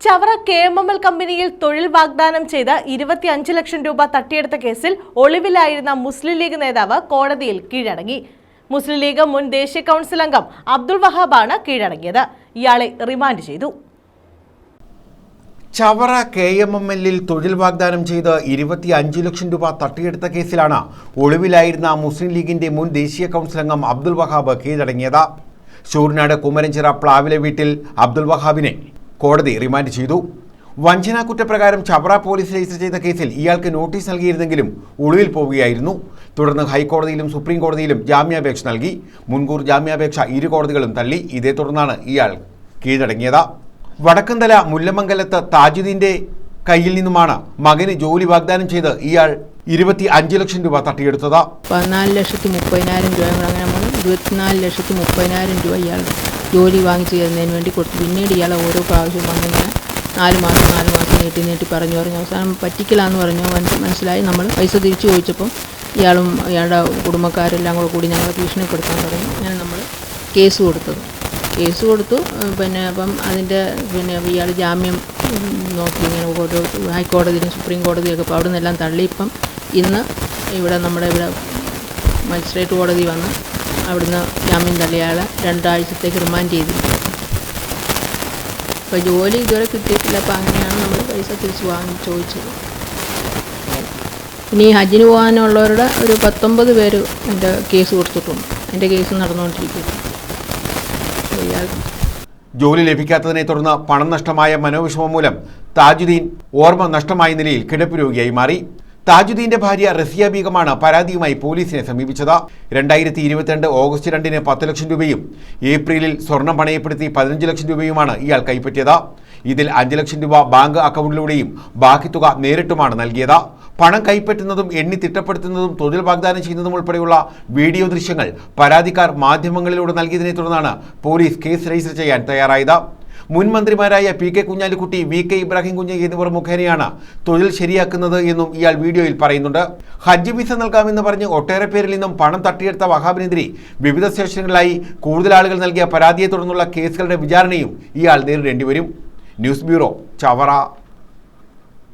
Chavara KMML കമ്പനിയിൽ തൊഴിൽ വാഗ്ദാനം ചെയ്ത് 25 ലക്ഷം രൂപ തട്ടിയെടുത്ത കേസിൽ ഒളിവിലായിരുന്ന മുസ്ലിം ലീഗ് നേതാവ് കോടതിയിൽ കീഴടങ്ങി. മുസ്ലിം ലീഗ് മുൻ ദേശീയ കൗൺസിൽ അംഗം അബ്ദുൾ വഹാബാണ് കീഴടങ്ങിയത്. ഇയാളെ റിമാൻഡ് ചെയ്തു. ചവറ KMML തൊഴിൽ വാഗ്ദാനം ചെയ്ത് 25 ലക്ഷം രൂപ തട്ടിയെടുത്ത കേസിലാണ് ഒളിവിലായിരുന്ന മുസ്ലിം ലീഗിന്റെ മുൻ ദേശീയ കൗൺസിൽ അംഗം അബ്ദുൾ വഹാബ് കീഴടങ്ങിയത്. ശൂർനാട് കുമരഞ്ചിറ പ്ലാവിലെ വീട്ടിൽ അബ്ദുൾ വഹാബിനെ കോടതി റിമാൻഡ് ചെയ്തു. വഞ്ചനാ കുറ്റപ്രകാരം ചവറ പോലീസ് രജിസ്റ്റർ ചെയ്ത കേസിൽ ഇയാൾക്ക് നോട്ടീസ് നൽകിയിരുന്നെങ്കിലും ഒളിവിൽ പോവുകയായിരുന്നു. തുടർന്ന് ഹൈക്കോടതിയിലും സുപ്രീം കോടതിയിലും ജാമ്യാപേക്ഷ നൽകി. മുൻകൂർ ജാമ്യാപേക്ഷ ഇരു കോടതികളും തള്ളി. ഇതേ തുടർന്നാണ് ഇയാൾ കീഴടങ്ങിയത്. വടക്കന്തല മുല്ലമംഗലത്ത് താജുദ്ദീന്റെ കയ്യിൽ നിന്നുമാണ് മകന് ജോലി വാഗ്ദാനം ചെയ്ത് ഇയാൾ 25 ലക്ഷം രൂപ തട്ടിയെടുത്തത്. 14,30,000 രൂപ അങ്ങനെ 24,30,000 രൂപ ഇയാൾ ജോലി വാങ്ങിച്ചു തരുന്നതിന് വേണ്ടി കൊടുത്തു. പിന്നീട് ഇയാൾ ഓരോ പ്രാവശ്യം വന്നിങ്ങനെ 4 മാസം നീട്ടി പറഞ്ഞു അവസാനം പറ്റിക്കലാന്ന് പറഞ്ഞു മനസ്സിലായി. നമ്മൾ പൈസ തിരിച്ചു ചോദിച്ചപ്പം ഇയാളും ഇയാളുടെ കുടുംബക്കാരെല്ലാം കൂടി ഞങ്ങളെ ഭീഷണിപ്പെടുത്താൻ തുടങ്ങി. അങ്ങനെ നമ്മൾ കേസ് കൊടുത്തു. അപ്പം അതിൻ്റെ ഇയാൾ ജാമ്യം നോക്കി ഇങ്ങനെ ഓരോ ഹൈക്കോടതിയിലും സുപ്രീം കോടതിയൊക്കെ അപ്പോൾ അവിടെ നിന്നെല്ലാം തള്ളി. ഇപ്പം ഇന്ന് നമ്മുടെ ഇവിടെ മജിസ്ട്രേറ്റ് കോടതി വന്ന് അവിടുന്ന് ജാമ്യം തള്ളിയ ആളെ 2 ആഴ്ചത്തേക്ക് റിമാൻഡ് ചെയ്തിരിക്കും. അപ്പോൾ ജോലി ഇതുവരെ കിട്ടിയിട്ടില്ല. അപ്പോൾ അങ്ങനെയാണ് നമ്മൾ പൈസ തിരിച്ച് ചോദിച്ചത്. ഇനി ഹജ്ജിന് പോകാനുള്ളവരുടെ ഒരു 19 പേര് എൻ്റെ കേസ് കൊടുത്തിട്ടുണ്ട്. എൻ്റെ കേസ് നടന്നുകൊണ്ടിരിക്കുന്നു. ജോലി ലഭിക്കാത്തതിനെ തുടർന്ന് പണം നഷ്ടമായ മനോവിഷമം മൂലം താജുദ്ദീൻ ഓർമ്മ നഷ്ടമായ നിലയിൽ കിടപ്പ് രോഗിയായി മാറി. താജുദ്ദീന്റെ ഭാര്യ റസിയ ബീഗമാണ് പരാതിയുമായി പോലീസിനെ സമീപിച്ചത്. 2022 ഓഗസ്റ്റ് 2-ന് 10 ലക്ഷം രൂപയും ഏപ്രിലിൽ സ്വർണം പണയപ്പെടുത്തി 15 ലക്ഷം രൂപയുമാണ് ഇയാൾ കൈപ്പറ്റിയത്. ഇതിൽ 5 ലക്ഷം രൂപ ബാങ്ക് അക്കൗണ്ടിലൂടെയും ബാക്കി തുക നേരിട്ടുമാണ് നൽകിയത്. പണം കൈപ്പറ്റുന്നതും എണ്ണി തിട്ടപ്പെടുത്തുന്നതും തൊഴിൽ വാഗ്ദാനം ചെയ്യുന്നതും ഉൾപ്പെടെയുള്ള വീഡിയോ ദൃശ്യങ്ങൾ പരാതിക്കാർ മാധ്യമങ്ങളിലൂടെ നൽകിയതിനെ തുടർന്നാണ് പോലീസ് കേസ് രജിസ്റ്റർ ചെയ്യാൻ തയ്യാറായത്. മുൻ മന്ത്രിമാരായ PK കുഞ്ഞാലിക്കുട്ടി, VK ഇബ്രാഹിം കുഞ്ഞ് എന്നിവർ മുഖേനയാണ് തൊഴിൽ ശരിയാക്കുന്നത് എന്നും ഇയാൾ വീഡിയോയിൽ പറയുന്നുണ്ട്. ഹജ്ജ് വിസ നൽകാമെന്ന് പറഞ്ഞ് ഒട്ടേറെ പേരിൽ നിന്നും പണം തട്ടിയെടുത്ത വഹാബിനെതിരെ വിവിധ സ്റ്റേഷനുകളിലായി കൂടുതൽ ആളുകൾ നൽകിയ പരാതിയെ തുടർന്നുള്ള കേസുകളുടെ വിചാരണയും ഇയാൾ നേരിടേണ്ടി വരും. News bureau, Chavara.